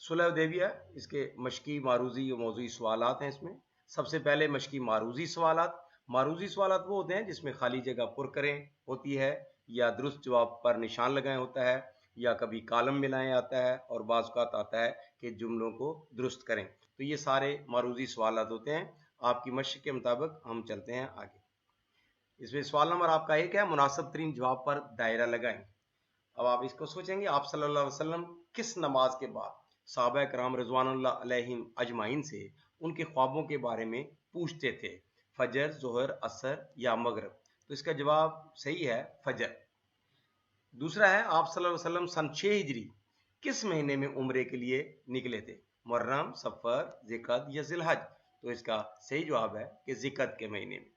صلح حدیبیہ اس کے مشقی معروضی و موضوعی سوالات ہیں. اس میں سب سے پہلے مشقی معروضی سوالات. معروضی سوالات وہ ہوتے ہیں جس میں خالی جگہ پر کریں ہوتی ہے یا درست جواب پر نشان لگائیں ہوتا ہے یا کبھی کالم ملائیں آتا ہے اور بعض اوقات آتا ہے کہ جملوں کو درست کریں. تو یہ سارے معروضی سوالات ہوتے ہیں. آپ کی مشق کے مطابق ہم چلتے ہیں آگے. اس میں سوال نمبر آپ کا ایک ہے مناسب ترین جواب پر دائرہ لگائیں. اب آپ اس کو سوچیں گے آپ صلی اللہ علیہ وسلم کس نماز کے بعد صحابہ کرام رضوان اللہ علیہم اجمعین سے ان کے خوابوں کے بارے میں پوچھتے تھے؟ فجر، ظہر، عصر یا مغرب؟ تو اس کا جواب صحیح ہے فجر. دوسرا ہے آپ صلی اللہ علیہ وسلم سن 6 ہجری کس مہینے میں عمرے کے لیے نکلے تھے؟ محرم، صفر، ذوالقعدہ یا ذی الحج؟ تو اس کا صحیح جواب ہے کہ ذوالقعدہ کے مہینے میں.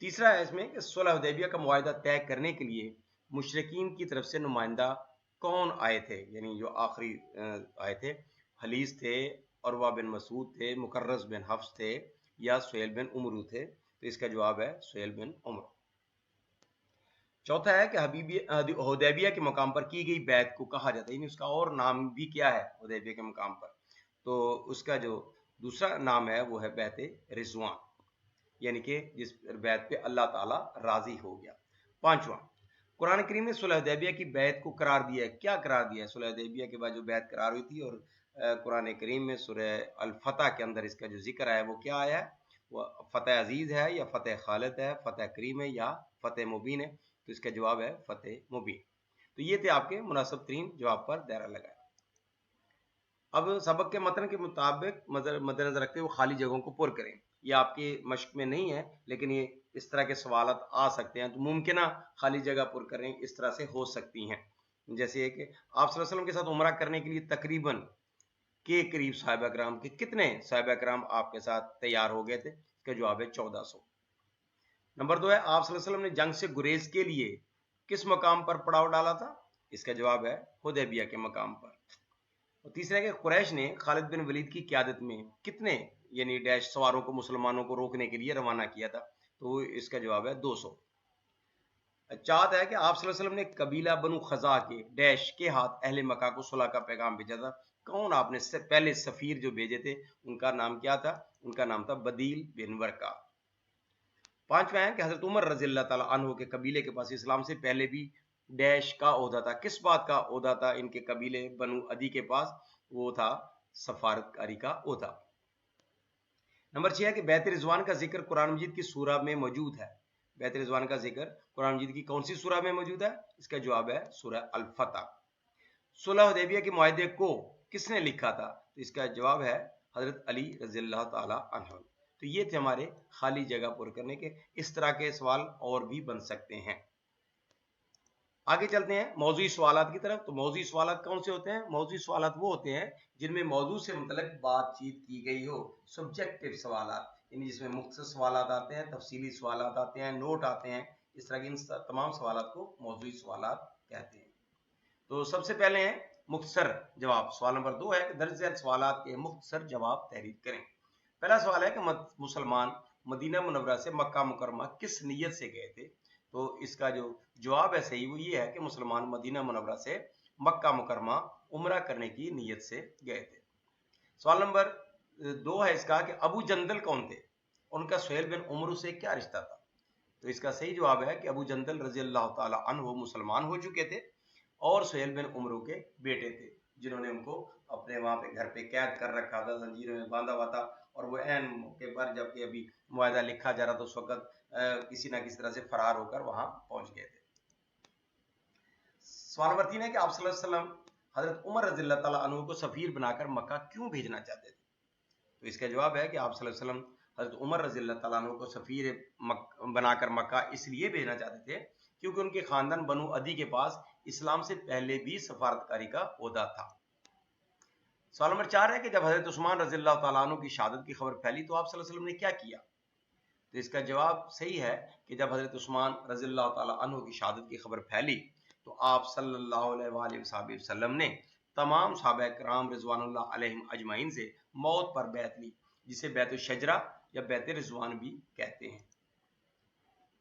تیسرا ہے اس میں کہ صلح حدیبیہ کا معاہدہ طے کرنے کے لیے مشرکین کی طرف سے نمائندہ کون آئے تھے؟ یعنی جو آخری آئے تھے. حلیز تھے، عروہ بن مسعود تھے، مکرز بن حفص تھے یا سہیل بن عمرو تھے؟ تو اس کا جواب ہے سہیل بن عمرو. چوتھا ہے کہ حدیبیہ کے مقام پر کی گئی بیعت کو کہا جاتا ہے، یعنی اس کا اور نام بھی کیا ہے حدیبیہ کے مقام پر؟ تو اس کا جو دوسرا نام ہے وہ ہے بیعت رضوان، یعنی کہ جس بیعت پہ اللہ تعالی راضی ہو گیا. پانچواں، قرآن کریم نے صلح حدیبیہ کی بیعت کو قرار دیا ہے. کیا قرار دیا ہے؟ صلح حدیبیہ کے بعد جو بیعت قرار ہوئی تھی، اور قرآن کریم میں سورہ الفتح کے اندر اس کا جو ذکر ہے وہ کیا آیا ہے؟ وہ فتح عزیز ہے یا فتح خالد ہے، فتح کریم ہے یا فتح مبین ہے؟ تو اس کا جواب ہے فتح مبین. تو یہ تھے آپ کے مناسب ترین جواب پر دائرہ لگائے. اب سبق کے متن کے مطابق مد نظر رکھتے ہوئے خالی جگہوں کو پر کریں. یہ آپ کی مشق میں نہیں ہے لیکن یہ اس طرح کے سوالات آ سکتے ہیں، تو ممکنہ خالی جگہ پر کریں اس طرح سے ہو سکتی ہیں. جیسے کہ آپ صلی اللہ علیہ وسلم کے ساتھ عمرہ کرنے کے لیے تقریباً کے قریب صحابہ کرام کے کتنے صحابہ کرام آپ کے ساتھ تیار ہو گئے تھے؟ اس کا جواب ہے 1400. نمبر 2 ہے آپ صلی اللہ علیہ وسلم نے جنگ سے گریز کے لیے کس مقام پر پڑاؤ ڈالا تھا؟ اس کا جواب ہے حدیبیہ کے مقام پر. اور تیسرا ہے کہ قریش نے خالد بن ولید کی قیادت میں کتنے یعنی ڈیش سواروں کو مسلمانوں کو روکنے کے لیے روانہ کیا تھا؟ تو اس کا جواب ہے 200. چوتھا ہے کہ آپ صلی اللہ علیہ وسلم نے قبیلہ بنو خزاع کے ڈیش کے ہاتھ اہل مکہ کو صلح کا پیغام بھیجا تھا. کون آپ نے پہلے سفیر جو بھیجے تھے ان کا نام کیا تھا؟ ان کا نام تھا بدیل بن ورقہ. پانچواں ہے کہ حضرت عمر رضی اللہ تعالیٰ عنہ کے قبیلے کے پاس اسلام سے پہلے بھی ڈیش کا عہدہ تھا. کس بات کا عہدہ تھا ان کے قبیلے بنو عدی کے پاس؟ وہ تھا سفارت کاری کا عہدہ. نمبر 6 ہے کہ بیعت رضوان کا ذکر قرآن مجید کی سورہ میں موجود ہے. بیعت رضوان کا ذکر قرآن مجید کی کون سی سورہ میں موجود ہے؟ اس کا جواب ہے سورہ الفتح. صلح حدیبیہ کے معاہدے کو کس نے لکھا تھا؟ تو اس کا جواب ہے حضرت علی رضی اللہ تعالی عنہ. تو یہ تھے ہمارے خالی جگہ پر کرنے کے. اس طرح کے سوال اور بھی بن سکتے ہیں. آگے چلتے ہیں موضوعی سوالات کی طرف. تو موضوعی سوالات کون سے ہوتے ہیں؟ موضوعی سوالات وہ ہوتے ہیں جن میں موضوع سے متعلق بات چیت کی گئی ہو. سبجیکٹو سوالات یعنی جس میں مختصر سوالات آتے ہیں، تفصیلی سوالات آتے ہیں، نوٹ آتے ہیں. اس طرح کے ان تمام سوالات کو موضوعی سوالات کہتے ہیں. تو سب سے پہلے ہیں مختصر جواب. سوال نمبر 2 ہے کہ درج ذیل سوالات کے مختصر جواب تحریر کریں. پہلا سوال ہے کہ مسلمان مدینہ منورہ سے مکہ مکرمہ کس نیت سے گئے تھے؟ تو اس کا جو جواب ہے صحیح وہ یہ ہے کہ مسلمان مدینہ منورہ سے مکہ مکرمہ عمرہ کرنے کی نیت سے گئے تھے. سوال نمبر 2 ہے اس کا کہ ابو جندل کون تھے؟ ان کا سہیل بن عمرو سے کیا رشتہ تھا؟ تو اس کا صحیح جواب ہے کہ ابو جندل رضی اللہ تعالی عنہ مسلمان ہو چکے تھے اور سہیل بن عمرو کے بیٹے تھے جنہوں نے ان کو اپنے وہاں پہ گھر پہ قید کر رکھا تھا، زنجیروں میں باندھا ہوا تھا، اور وہ عین موقع پر جب کہ ابھی معاہدہ لکھا جا رہا تو اس وقت کسی نہ کسی طرح سے فرار ہو کر وہاں پہنچ گئے تھے. سوال نمبر 3 ہے کہ آپ صلی اللہ علیہ وسلم حضرت عمر رضی اللہ تعالیٰ عنہ کو سفیر بنا کر مکہ کیوں بھیجنا چاہتے تھے؟ تو اس کا جواب ہے کہ آپ صلی اللہ علیہ وسلم حضرت عمر رضی اللہ تعالیٰ عنہ کو سفیر بنا کر مکہ اس لیے بھیجنا چاہتے تھے کیونکہ ان کے خاندان بنو عدی کے پاس اسلام سے پہلے بھی سفارتکاری کا عہدہ تھا. سوال نمبر 4 ہے کہ جب حضرت عثمان رضی اللہ تعالیٰ عنہ کی شہادت کی خبر پھیلی تو آپ صلی اللہ علیہ وسلم نے کیا کیا؟ تو اس کا جواب صحیح ہے کہ جب حضرت عثمان رضی اللہ تعالیٰ عنہ کی شہادت کی خبر پھیلی تو آپ صلی اللہ علیہ وآلہ وسلم نے تمام صحابہ کرام رضوان اللہ علیہم اجمعین سے موت پر بیعت لی، جسے بیعت الشجرہ یا بیعت رضوان بھی کہتے ہیں.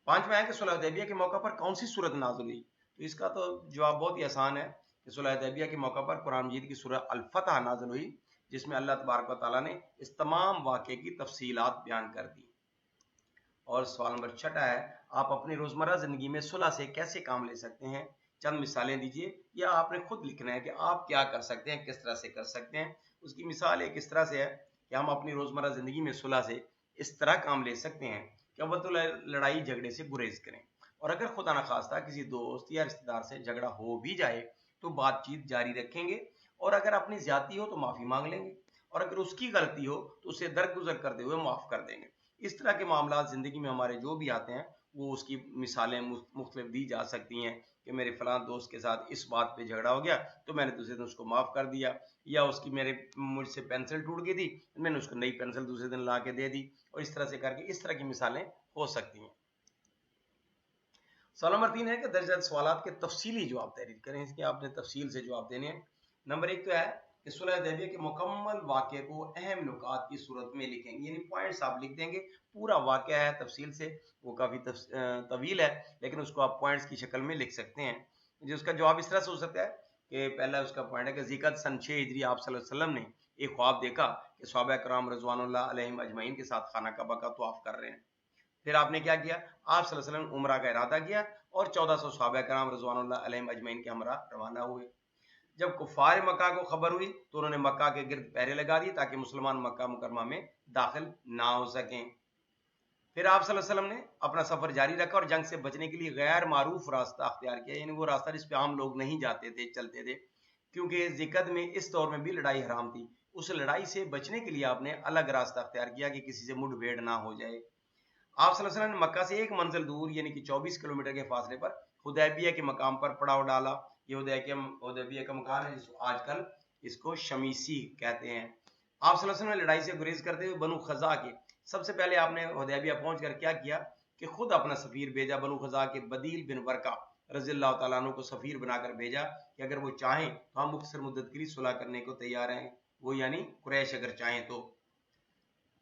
پانچواں ہے کہ صلح حدیبیہ کے موقع پر کون سی سورت نازل ہوئی؟ تو اس کا تو جواب بہت ہی آسان ہے کہ صلح حدیبیہ کے موقع پر قرآن مجید کی سورہ الفتح نازل ہوئی، جس میں اللہ تبارک و تعالیٰ نے اس تمام واقعے کی تفصیلات بیان کر دی۔ اور سوال نمبر 6 ہے، آپ اپنی روزمرہ زندگی میں صلح سے کیسے کام لے سکتے ہیں؟ چند مثالیں دیجیے، یا آپ نے خود لکھنا ہے کہ آپ کیا کر سکتے ہیں، کس طرح سے کر سکتے ہیں۔ اس کی مثال ایک اس طرح سے ہے کہ ہم اپنی روزمرہ زندگی میں صلح سے اس طرح کام لے سکتے ہیں کہ اول تو لڑائی جھگڑے سے گریز کریں، اور اگر خدا نخواستہ کسی دوست یا رشتہ دار سے جھگڑا ہو بھی جائے تو بات چیت جاری رکھیں گے، اور اگر اپنی زیادتی ہو تو معافی مانگ لیں گے، اور اگر اس کی غلطی ہو تو اسے درگزر کرتے ہوئے معاف کر دیں گے۔ اس طرح کے معاملات زندگی میں ہمارے جو بھی آتے ہیں وہ اس کی مثالیں مختلف دی جا سکتی ہیں کہ میرے فلاں دوست کے ساتھ اس بات پہ جھگڑا ہو گیا تو میں نے دوسرے دن اس کو معاف کر دیا، یا اس کی مجھ سے پینسل ٹوٹ گئی تھی، میں نے اس کو نئی پینسل دوسرے دن لا کے دے دی، اور اس طرح سے کر کے اس طرح کی مثالیں ہو سکتی ہیں۔ سوال نمبر 3 ہے کہ درج ذیل سوالات کے تفصیلی جواب تحریر کریں۔ اس کے آپ نے تفصیل سے جواب دینے ہیں۔ نمبر 1 تو ہے کہ صلح حدیبیہ کے مکمل واقعے کو اہم نکات کی صورت میں لکھیں گے، یعنی پوائنٹس آپ لکھ دیں گے۔ پورا واقعہ ہے تفصیل سے، وہ کافی طویل ہے، لیکن اس کو آپ پوائنٹس کی شکل میں لکھ سکتے ہیں۔ جس کا جواب اس طرح سے ہو سکتا ہے کہ پہلا اس کا پوائنٹ ہے کہ ذکر سن 6 ہجری آپ صلی اللہ علیہ وسلم نے ایک خواب دیکھا کہ صحابہ کرام رضوان اللہ علیہم اجمعین کے ساتھ خانہ کعبہ کا طواف کر رہے ہیں۔ پھر آپ نے کیا کیا؟ آپ صلی اللہ علیہ وسلم عمرہ کا ارادہ کیا اور 1400 صحابہ کرام رضوان اللہ علیہم اجمعین کے ہمراہ روانہ ہوئے۔ جب کفار مکہ کو خبر ہوئی تو انہوں نے مکہ کے گرد پہرے لگا دی تاکہ مسلمان مکہ مکرمہ میں داخل نہ ہو سکیں۔ پھر آپ صلی اللہ علیہ وسلم نے اپنا سفر جاری رکھا اور جنگ سے بچنے کے لیے غیر معروف راستہ اختیار کیا، یعنی وہ راستہ جس پہ عام لوگ نہیں جاتے تھے، چلتے تھے، کیونکہ ذکر میں اس دور میں بھی لڑائی حرام تھی۔ اس لڑائی سے بچنے کے لیے آپ نے الگ راستہ اختیار کیا کہ کسی سے مڈ بھیڑ نہ ہو جائے۔ آپ صلی اللہ علیہ وسلم نے مکہ سے ایک منزل دور یعنی کہ 24 کلومیٹر کے فاصلے پر حدیبیہ کے مقام پر پڑاؤ ڈالا۔ یہ حدیبیہ کا مقام ہے جس کو آج کل اس کو شمیسی کہتے ہیں۔ آپ صلی اللہ علیہ وسلم نے لڑائی سے گریز کرتے ہوئے بنو خزاع کے سب سے پہلے آپ نے حدیبیہ پہنچ کر کیا کیا کہ خود اپنا سفیر بھیجا۔ بنو خزاع کے بدیل بن ورقہ رضی اللہ تعالیٰ عنہ کو سفیر بنا کر بھیجا کہ اگر وہ چاہیں تو ہم مختصر مدت کے لیے صلح کرنے کو تیار ہیں، وہ یعنی قریش اگر چاہیں تو۔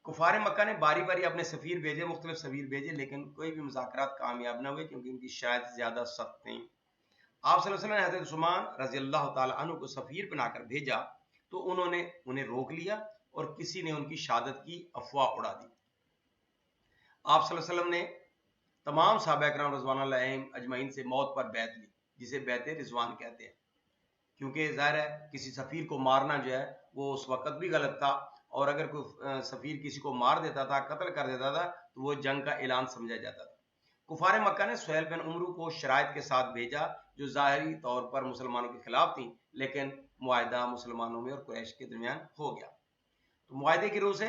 کفار مکہ نے باری باری اپنے سفیر بھیجے، مختلف سفیر بھیجے، لیکن کوئی بھی مذاکرات کامیاب نہ ہوئے کیونکہ ان کی شاید زیادہ سخت تھیں۔ آپ صلی اللہ علیہ وسلم نے حضرت عثمان رضی اللہ تعالیٰ عنہ کو سفیر بنا کر بھیجا تو انہوں نے انہیں روک لیا اور کسی نے ان کی شہادت کی افواہ اڑا دی۔ آپ صلی اللہ علیہ وسلم نے تمام صحابہ کرام رضوان اللہ علیہم اجمعین سے موت پر بیعت لی، جسے بیعت رضوان کہتے ہیں، کیونکہ ظاہر ہے کسی سفیر کو مارنا جو ہے وہ اس وقت بھی غلط تھا، اور اگر کوئی سفیر کسی کو مار دیتا تھا، قتل کر دیتا تھا تو وہ جنگ کا اعلان سمجھا جاتا تھا۔ کفار مکہ نے سہیل بن عمرو کو شرائط کے ساتھ بھیجا جو ظاہری طور پر مسلمانوں کے خلاف تھیں، لیکن معاہدہ مسلمانوں میں اور قریش کے درمیان ہو گیا۔ تو معاہدے کی روح سے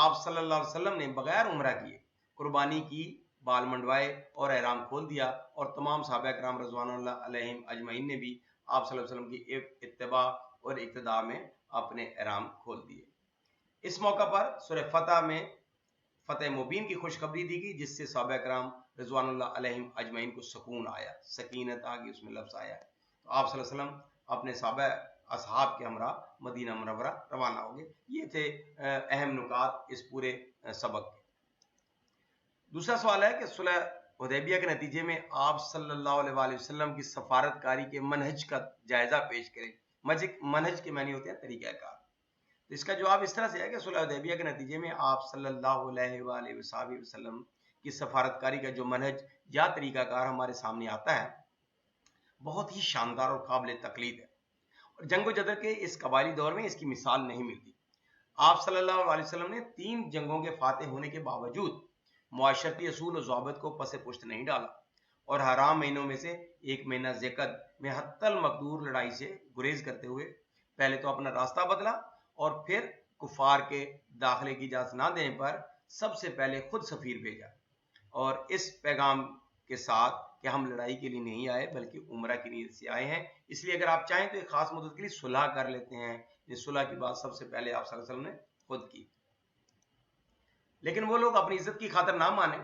آپ صلی اللہ علیہ وسلم نے بغیر عمرہ کیے قربانی کی، بال منڈوائے اور احرام کھول دیا، اور تمام صحابہ کرام رضوان اللہ علیہم اجمعین نے بھی آپ صلی اللہ علیہ وسلم کی اتباع اور اقتداء میں اپنے احرام کھول دیے۔ اس موقع پر سورہ فتح میں فتح مبین کی خوشخبری دی گئی، جس سے صحابہ کرام رضوان اللہ علیہم اجمعین کو سکون آیا، سکینت آگئی، اس میں لفظ آیا ہے۔ تو آپ صلی اللہ علیہ وسلم اپنے صحابہ اصحاب کے ہمراہ مدینہ منورہ روانہ ہو گئے۔ یہ تھے اہم نکات اس پورے سبق کے۔ دوسرا سوال ہے کہ صلح حدیبیہ کے نتیجے میں آپ صلی اللہ علیہ وآلہ وسلم کی سفارت کاری کے منہج کا جائزہ پیش کریں۔ منہج کے معنی ہوتے ہیں طریقہ کار۔ اس کا جواب اس طرح سے ہے کہ صلح حدیبیہ کے نتیجے میں آپ صلی اللہ علیہ وآلہ وسلم کی سفارت کاری کا جو منہج یا طریقہ کار ہمارے سامنے آتا ہے بہت ہی شاندار اور قابل تقلید ہے، اور جنگ و جدل کے اس قبائلی دور میں اس کی مثال نہیں ملتی۔ آپ صلی اللہ علیہ وسلم نے 3 جنگوں کے فاتح ہونے کے باوجود معاشرتی اصول و ضوابط کو پس پشت نہیں ڈالا، اور حرام مہینوں میں سے ایک مہینہ ذیقعد میں حتی المقدور لڑائی سے گریز کرتے ہوئے پہلے تو اپنا راستہ بدلا، اور پھر کفار کے داخلے کی اجازت نہ دینے پر سب سے پہلے خود سفیر بھیجا، اور اس پیغام کے ساتھ کہ ہم لڑائی کے لیے نہیں آئے بلکہ عمرہ کی نیت سے آئے ہیں، اس لیے اگر آپ چاہیں تو ایک خاص مدت کے لیے صلح کر لیتے ہیں۔ اس صلح کی بات سب سے پہلے آپ صلی اللہ علیہ وسلم نے خود کی، لیکن وہ لوگ اپنی عزت کی خاطر نہ مانے،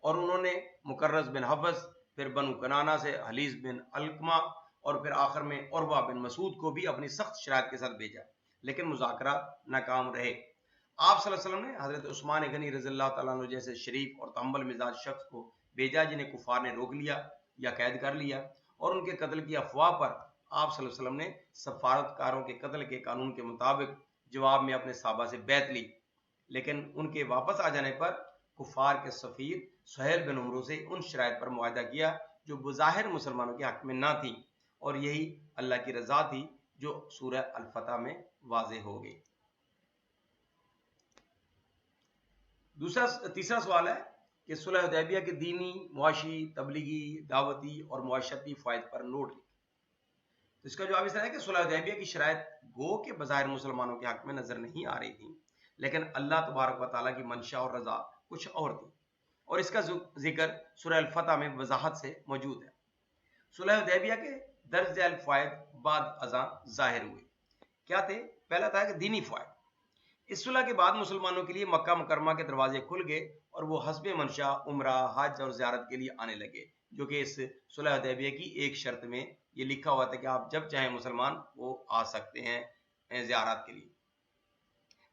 اور انہوں نے مکرز بن حفظ، پھر بنو کنانہ سے حلیز بن علقمہ، اور پھر آخر میں عروہ بن مسعود کو بھی اپنی سخت شرائط کے ساتھ بھیجا، لیکن مذاکرات ناکام رہے۔ آپ صلی اللہ علیہ وسلم نے حضرت عثمان غنی رضی اللہ تعالیٰ عنہ جیسے شریف اور تحمل مزاج شخص کو بھیجا جنہیں کفار نے روک لیا یا قید کر لیا، اور ان کے قتل کی افواہ پر آپ صلی اللہ علیہ وسلم نے سفارتکاروں کے قتل کے قانون کے مطابق جواب میں اپنے صحابہ سے بیعت لی، لیکن ان کے واپس آ جانے پر کفار کے سفیر سہیل بن عمرو سے ان شرائط پر معاہدہ کیا جو بظاہر مسلمانوں کے حق میں نہ تھی، اور یہی اللہ کی رضا تھی جو سورہ الفتح میں واضح ہو گئی۔ تیسرا سوال ہے کہ صلح حدیبیہ کے دینی، معاشی، تبلیغی، دعوتی اور معاشرتی فوائد پر نوٹ لکھیں۔ تو اس کا جواب اس طرح ہے کہ صلح حدیبیہ کی شرائط گو کہ بظاہر مسلمانوں کے حق میں نظر نہیں آ رہی تھی، لیکن اللہ تبارک و تعالیٰ کی منشا اور رضا کچھ اور تھی، اور اس کا ذکر سورہ الفتح میں وضاحت سے موجود ہے۔ صلح حدیبیہ کے درج ذیل فوائد بعد ازاں ظاہر ہوئے، کیا تھے؟ پہلا تھا کہ دینی فوائد۔ اس صلح کے بعد مسلمانوں کے لیے مکہ مکرمہ کے دروازے کھل گئے اور وہ حسب منشا عمرہ، حج اور زیارت کے لیے آنے لگے، جو کہ اس صلح حدیبیہ کی ایک شرط میں یہ لکھا ہوا تھا کہ آپ جب چاہیں مسلمان وہ آ سکتے ہیں زیارت کے لیے۔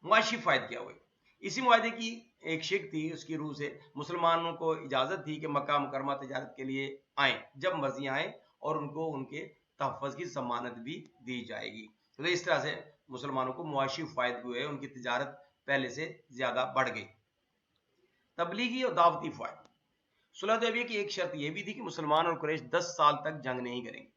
معاشی فائد کیا ہوئے؟ اسی معاہدے کی ایک شک تھی، اس کی روح سے مسلمانوں کو اجازت تھی کہ مکہ مکرمہ تجارت کے لیے آئیں، جب مرضی آئیں، اور ان کو ان کے تحفظ کی ضمانت بھی دی جائے گی۔ تو اس طرح سے مسلمانوں کو معاشی فائد ہوئے، ان کی تجارت پہلے سے زیادہ بڑھ گئی۔ تبلیغی اور دعوتی فائد۔ صلح حدیبیہ کی ایک شرط یہ بھی تھی کہ مسلمان اور قریش 10 سال تک جنگ نہیں کریں گے۔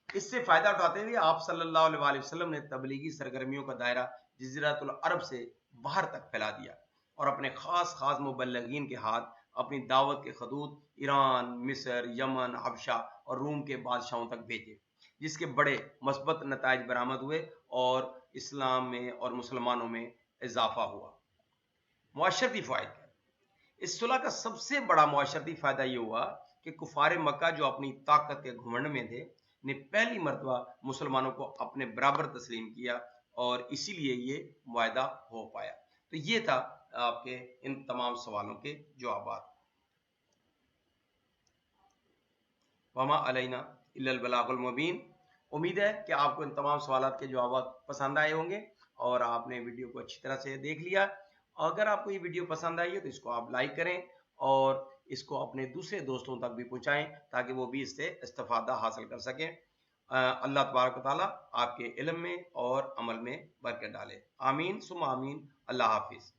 اس سے فائدہ اٹھاتے ہوئے آپ صلی اللہ علیہ وسلم نے تبلیغی سرگرمیوں کا دائرہ جزیرۃ العرب سے باہر تک پھیلا دیا اور اپنے خاص مبلغین کے ہاتھ اپنی دعوت کے خطوط ایران، مصر، یمن، حبشہ اور روم کے بادشاہوں تک بھیجے، جس کے بڑے مثبت نتائج برآمد ہوئے اور اسلام میں اور مسلمانوں میں اضافہ ہوا۔ معاشرتی فائد۔ اس صلح کا سب سے بڑا معاشرتی فائدہ یہ ہوا کہ کفار مکہ جو اپنی طاقت کے گھمنڈ میں تھے نے پہلی مرتبہ مسلمانوں کو اپنے برابر تسلیم کیا، اور اسی لیے یہ معاہدہ ہو پایا۔ تو یہ تھا آپ کے ان تمام سوالوں کے جوابات۔ وما علینا الا البلاغ المبین۔ امید ہے کہ آپ کو ان تمام سوالات کے جوابات پسند آئے ہوں گے اور آپ نے ویڈیو کو اچھی طرح سے دیکھ لیا۔ اگر آپ کو یہ ویڈیو پسند آئی ہے تو اس کو آپ لائک کریں اور اس کو اپنے دوسرے دوستوں تک بھی پہنچائیں تاکہ وہ بھی اس سے استفادہ حاصل کر سکیں۔ اللہ تبارک و تعالیٰ آپ کے علم میں اور عمل میں برکت ڈالے۔ آمین ثم آمین۔ اللہ حافظ۔